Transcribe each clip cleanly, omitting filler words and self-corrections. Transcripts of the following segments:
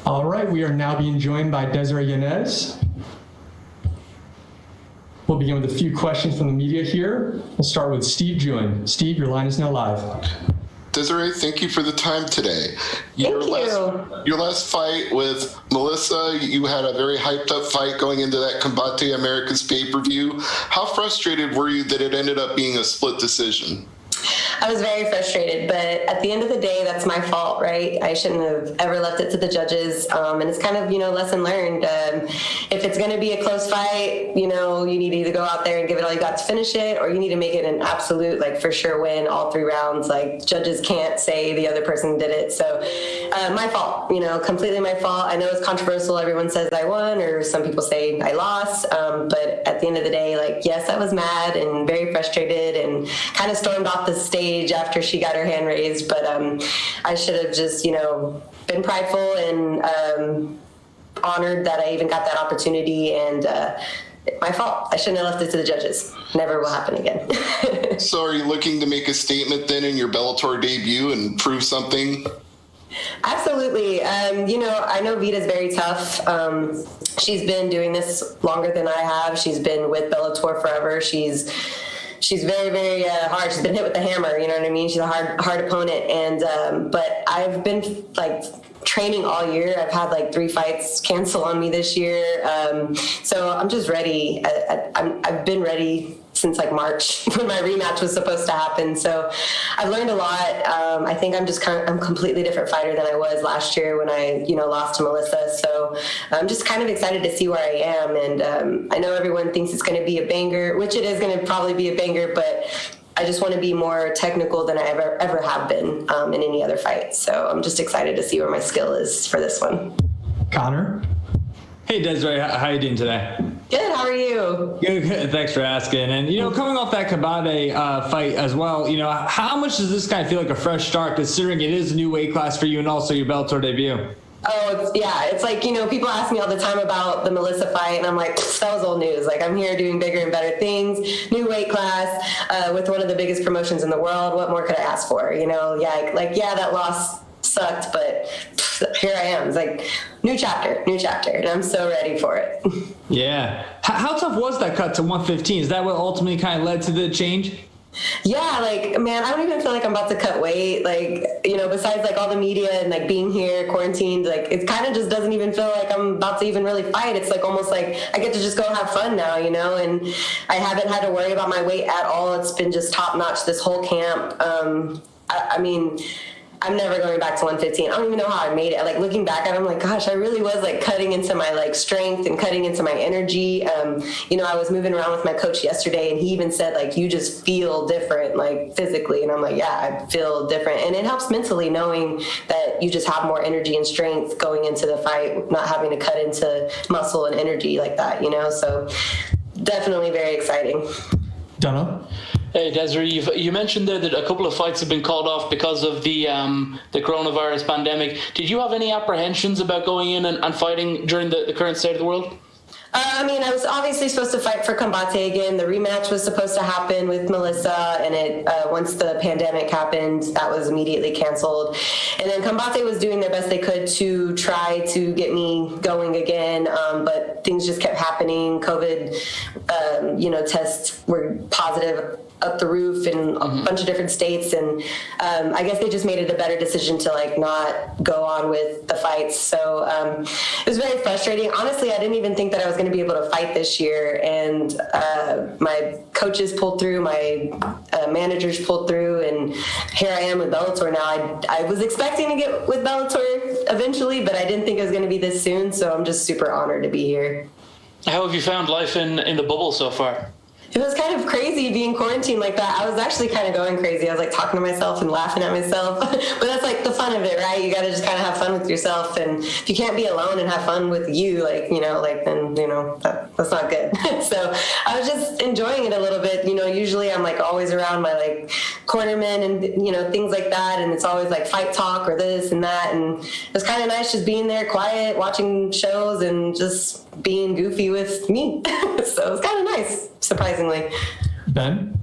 All right, we are now being joined by Desiree Yanez. We'll begin with a few questions from the media here. We'll start with Steve Jewin. Steve, your line is now live. Desiree, thank you for the time today. Your last fight with Melissa, you had a very hyped up fight going into that Combate Americas pay-per-view. How frustrated were you that it ended up being a split decision? I was very frustrated, but at the end of the day, that's my fault, right? I shouldn't have ever left it to the judges. And it's kind of, lesson learned. If it's going to be a close fight, you need to either go out there and give it all you got to finish it, or you need to make it an absolute, for sure win all 3 rounds. Judges can't say the other person did it. So my fault, completely my fault. I know it's controversial. Everyone says I won, or some people say I lost. But at the end of the day, yes, I was mad and very frustrated and kind of stormed off the stage after she got her hand raised, but I should have just been prideful and honored that I even got that opportunity, and my fault. I shouldn't have left it to the judges. Never will happen again. So are you looking to make a statement then in your Bellator debut and prove something? Absolutely. I know Vita's very tough. She's been doing this longer than I have. She's been with Bellator forever. She's very, very hard. She's been hit with the hammer, you know what I mean? She's a hard opponent. And, but I've been training all year. I've had 3 fights cancel on me this year. So I'm just ready. I've been ready since March when my rematch was supposed to happen. So I've learned a lot. I think I'm a completely different fighter than I was last year when I, lost to Melissa. So I'm just kind of excited to see where I am. And I know everyone thinks it's going to be a banger, which it is going to probably be a banger, but I just want to be more technical than I ever have been in any other fight. So I'm just excited to see where my skill is for this one. Connor? Hey, Desiree, how are you doing today? Good, how are you? Good, thanks for asking. And, coming off that Combate fight as well, how much does this kind of feel like a fresh start, considering it is a new weight class for you and also your Bellator debut? Oh, it's people ask me all the time about the Melissa fight, and I'm like, that was old news. I'm here doing bigger and better things, new weight class, with one of the biggest promotions in the world. What more could I ask for? That loss sucked, but here I am. It's new chapter, and I'm so ready for it. Yeah. How tough was that cut to 115? Is that what ultimately kind of led to the change? Yeah, man, I don't even feel like I'm about to cut weight. Besides all the media and being here quarantined, it kind of just doesn't even feel like I'm about to even really fight. It's almost I get to just go have fun now, and I haven't had to worry about my weight at all. It's been just top notch this whole camp. I'm never going back to 115. I don't even know how I made it. Looking back at it, I'm like, gosh, I really was cutting into my strength and cutting into my energy. I was moving around with my coach yesterday, and he even said you just feel different physically. And I'm like, yeah, I feel different. And it helps mentally knowing that you just have more energy and strength going into the fight, not having to cut into muscle and energy like that, So definitely very exciting. Donna? Hey, Desiree, you mentioned there that a couple of fights have been called off because of the coronavirus pandemic. Did you have any apprehensions about going in and fighting during the current state of the world? I was obviously supposed to fight for Combate again. The rematch was supposed to happen with Melissa, and it once the pandemic happened, that was immediately canceled. And then Combate was doing their best they could to try to get me going again, but things just kept happening. COVID, tests were positive up the roof in a bunch of different states, and I guess they just made it a better decision to not go on with the fights. So it was very frustrating. Honestly, I didn't even think that I was going to be able to fight this year, and my coaches pulled through, my managers pulled through, and here I am with Bellator now. I was expecting to get with Bellator eventually, but I didn't think it was going to be this soon, so I'm just super honored to be here. How have you found life in the bubble so far? It was kind of crazy being quarantined like that. I was actually kind of going crazy. I was talking to myself and laughing at myself. But that's the fun of it, right? You got to just kind of have fun with yourself. And if you can't be alone and have fun with you, then that's not good. So I was just enjoying it a little bit. Usually I'm always around my cornermen and, things like that. And it's always fight talk or this and that. And it was kind of nice just being there quiet, watching shows and just being goofy with me. So it was kind of nice, surprisingly. Ben?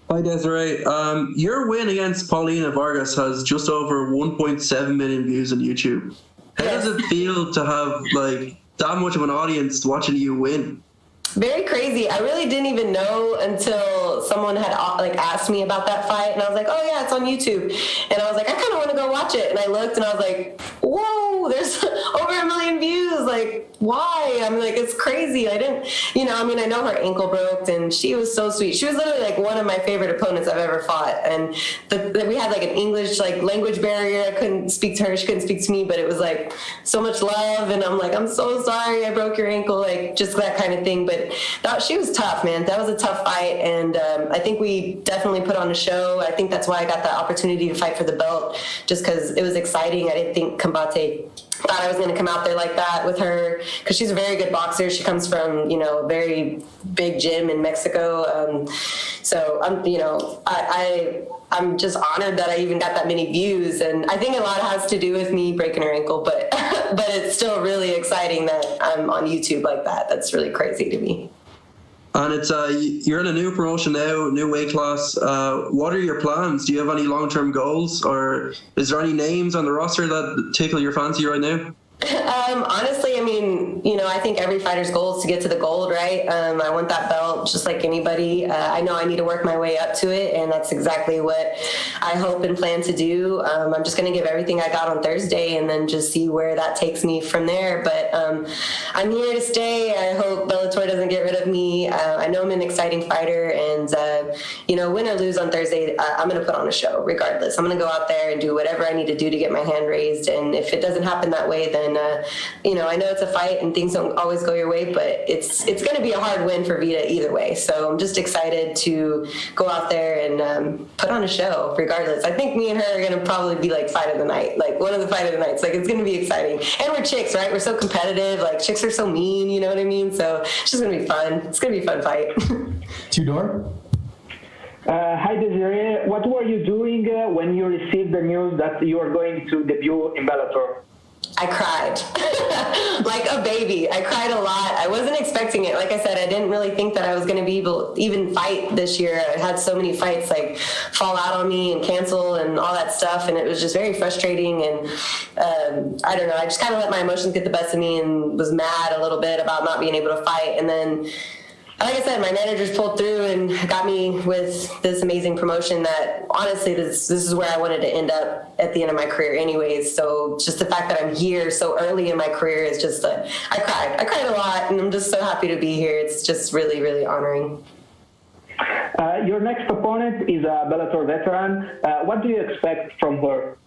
Hi, Desiree. Your win against Paulina Vargas has just over 1.7 million views on YouTube. How does it feel to have like that much of an audience watching you win? Very crazy. I really didn't even know until someone had like asked me about that fight, and I was like, "Oh yeah, it's on YouTube." And I was like, "I kind of want to go watch it." And I looked, and I was like, "Whoa, there's over 1 million views! Like, why?" I'm like, "It's crazy." I didn't, I know her ankle broke, and she was so sweet. She was literally like one of my favorite opponents I've ever fought, and we had like an English like language barrier. I couldn't speak to her; she couldn't speak to me. But it was like so much love, and I'm like, "I'm so sorry, I broke your ankle," like just that kind of thing. But she was tough, man. That was a tough fight, and I think we definitely put on a show. I think that's why I got the opportunity to fight for the belt, just because it was exciting. I didn't think Combate thought I was going to come out there like that with her, because she's a very good boxer. She comes from, a very big gym in Mexico. So I'm just honored that I even got that many views, and I think a lot has to do with me breaking her ankle, but but it's still really exciting that I'm on YouTube like that. That's really crazy to me. And it's you're in a new promotion now, new weight class. What are your plans? Do you have any long-term goals, or is there any names on the roster that tickle your fancy right now? Honestly, I think every fighter's goal is to get to the gold, right? I want that belt just like anybody. I know I need to work my way up to it, and that's exactly what I hope and plan to do. I'm just going to give everything I got on Thursday and then just see where that takes me from there. But I'm here to stay. I hope Bellator doesn't get rid of me. I know I'm an exciting fighter, and, win or lose on Thursday, I'm going to put on a show regardless. I'm going to go out there and do whatever I need to do to get my hand raised, and if it doesn't happen that way, then I know it's a fight and things don't always go your way, but it's going to be a hard win for Veta either way. So I'm just excited to go out there and put on a show regardless. I think me and her are going to probably be like fight of the night, like one of the fight of the nights. Like, it's going to be exciting. And we're chicks, right? We're so competitive. Like, chicks are so mean, you know what I mean? So it's just going to be fun. It's going to be a fun fight. Tudor? Hi, Desiree. What were you doing when you received the news that you are going to debut in Bellator? I cried like a baby. I cried a lot. I wasn't expecting it. Like I said, I didn't really think that I was going to be able to even fight this year. I had so many fights like fall out on me and cancel and all that stuff. And it was just very frustrating. And I don't know. I just kind of let my emotions get the best of me and was mad a little bit about not being able to fight. And then, like I said, my managers pulled through and got me with this amazing promotion that, honestly, this is where I wanted to end up at the end of my career anyways. So just the fact that I'm here so early in my career is just, I cried a lot, and I'm just so happy to be here. It's just really, really honoring. Your next opponent is a Bellator veteran. What do you expect from her?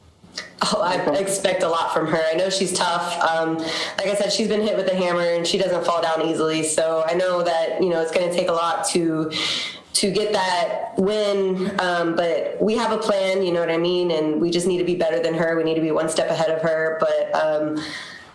Oh, I expect a lot from her. I know she's tough. Like I said, she's been hit with a hammer, and she doesn't fall down easily. So I know that, it's going to take a lot to get that win. But we have a plan, you know what I mean? And we just need to be better than her. We need to be one step ahead of her. But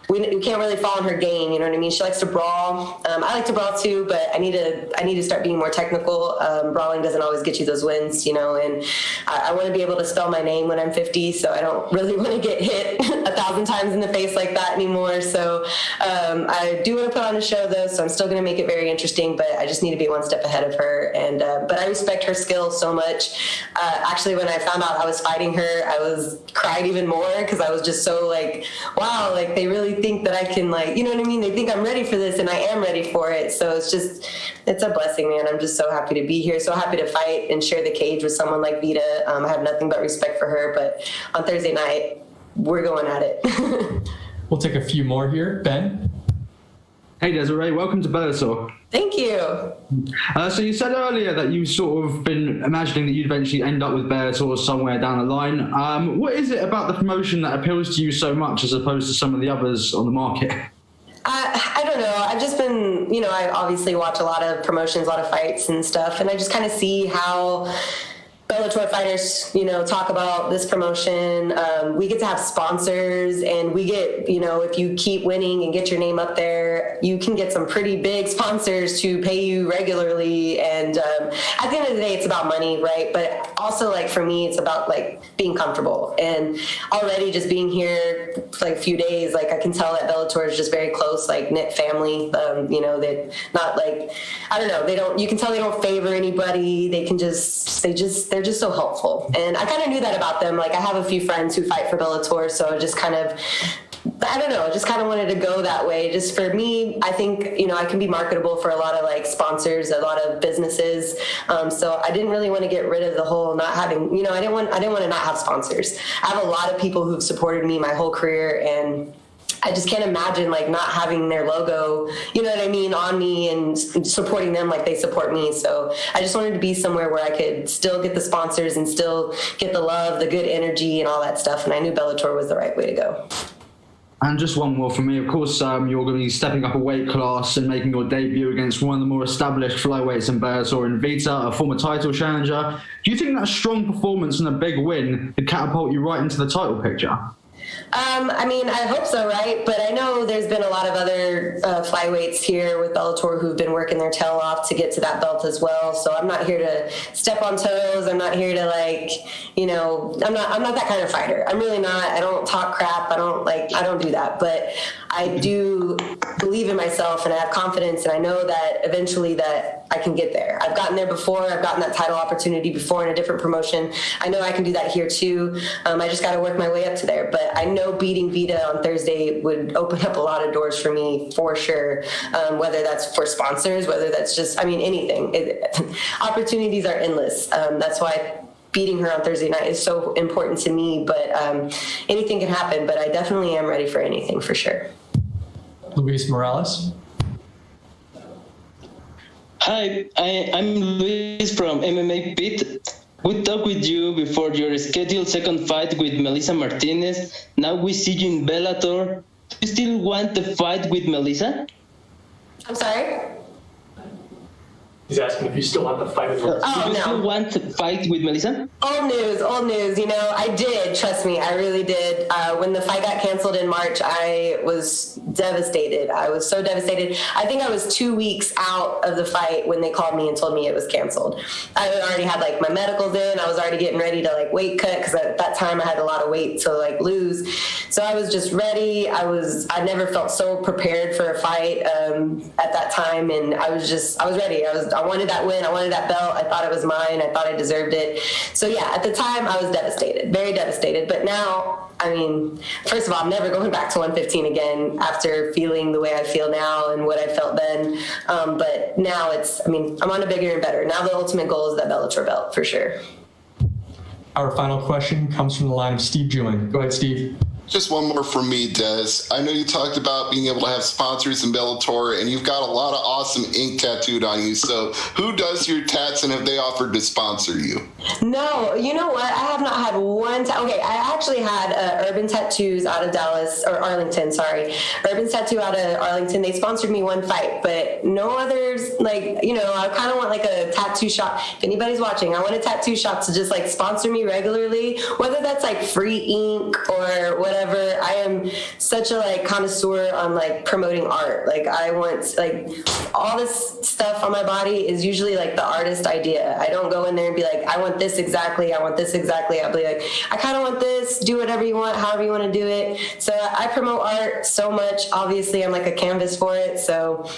we can't really fall on her game, you know what I mean? She likes to brawl. I like to brawl too, but I need to start being more technical. Brawling doesn't always get you those wins, and I want to be able to spell my name when I'm 50, so I don't really want to get hit 1,000 times in the face like that anymore. So I do want to put on a show, though, so I'm still going to make it very interesting, but I just need to be one step ahead of her. And but I respect her skill so much. Actually, when I found out I was fighting her, I cried even more, because I was just so like, wow, like they really think that I can, like, you know what I mean? They think I'm ready for this, and I am ready for it. So it's a blessing, man. I'm just so happy to be here, so happy to fight and share the cage with someone like Veta. I have nothing but respect for her, but on Thursday night, we're going at it. We'll take a few more here. Ben? Hey, Desiree, welcome to Bellator. Thank you. So you said earlier that you sort of been imagining that you'd eventually end up with Bellator somewhere down the line. What is it about the promotion that appeals to you so much as opposed to some of the others on the market? I don't know. I've just been, I obviously watch a lot of promotions, a lot of fights and stuff, and I just kind of see how Bellator fighters, talk about this promotion. We get to have sponsors, and we get, if you keep winning and get your name up there, you can get some pretty big sponsors to pay you regularly. And at the end of the day, it's about money, right? But also, like, for me, it's about, like, being comfortable. And already just being here for, like, a few days, like, I can tell that Bellator is just very close, like, knit family. They're not, like, I don't know, you can tell they don't favor anybody. They're just so helpful. And I kind of knew that about them. Like, I have a few friends who fight for Bellator, so I just kind of I don't know, just kind of wanted to go that way. Just for me, I think, I can be marketable for a lot of like sponsors, a lot of businesses. So I didn't really want to get rid of the whole not having, I didn't want to not have sponsors. I have a lot of people who've supported me my whole career, and I just can't imagine like not having their logo, on me and supporting them like they support me. So I just wanted to be somewhere where I could still get the sponsors and still get the love, the good energy and all that stuff. And I knew Bellator was the right way to go. And just one more from me. Of course, you're going to be stepping up a weight class and making your debut against one of the more established flyweights in Bellator, in Veta, a former title challenger. Do you think that strong performance and a big win could catapult you right into the title picture? I hope so, right? But I know there's been a lot of other flyweights here with Bellator who've been working their tail off to get to that belt as well. So I'm not here to step on toes. I'm not here to I'm not that kind of fighter. I'm really not. I don't talk crap. I don't do that. But I do believe in myself, and I have confidence, and I know that eventually that I can get there. I've gotten there before. I've gotten that title opportunity before in a different promotion. I know I can do that here too. I just got to work my way up to there. But I know beating Veta on Thursday would open up a lot of doors for me for sure, whether that's for sponsors, whether that's just, anything. Opportunities are endless. That's why beating her on Thursday night is so important to me, but anything can happen, but I definitely am ready for anything for sure. Luis Morales. Hi, I'm Luis from MMA Pit. We talked with you before your scheduled second fight with Melissa Martinez. Now we see you in Bellator. Do you still want the fight with Melissa? I'm sorry? He's asking if you still want the fight with her. Do you still want to fight with Melissa? Old news. I did, trust me, I really did. When the fight got canceled in March, I was devastated. I was so devastated. I think I was 2 weeks out of the fight when they called me and told me it was canceled. I already had my medicals in. I was already getting ready to weight cut, because at that time I had a lot of weight to lose. So I was just ready. I never felt so prepared for a fight at that time, and I was ready. I wanted that win. I wanted that belt. I thought it was mine. I thought I deserved it. So yeah, at the time I was devastated, very devastated. But now, first of all, I'm never going back to 115 again after feeling the way I feel now and what I felt then. But now I'm on a bigger and better. Now the ultimate goal is that Bellator belt for sure. Our final question comes from the line of Steve Jewin. Go ahead, Steve. Just one more from me, Des. I know you talked about being able to have sponsors in Bellator, and you've got a lot of awesome ink tattooed on you. So who does your tats, and have they offered to sponsor you? No, you know what? I have not had one. Okay, I actually had Urban Tattoos out of Dallas, or Arlington, sorry. Urban Tattoo out of Arlington. They sponsored me one fight, but no others. I kind of want a tattoo shop. If anybody's watching, I want a tattoo shop to just sponsor me regularly, whether that's free ink or whatever. I am such a connoisseur on promoting art. I want all this stuff on my body is usually the artist idea. I don't go in there and be I want this exactly. I want this exactly. I'll be I kind of want this. Do whatever you want, however you want to do it. So I promote art so much. Obviously, I'm a canvas for it. So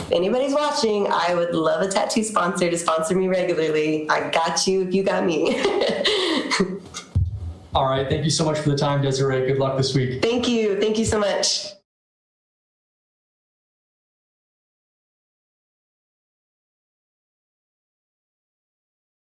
if anybody's watching, I would love a tattoo sponsor to sponsor me regularly. I got you if you got me. All right. Thank you so much for the time, Desiree. Good luck this week. Thank you. Thank you so much.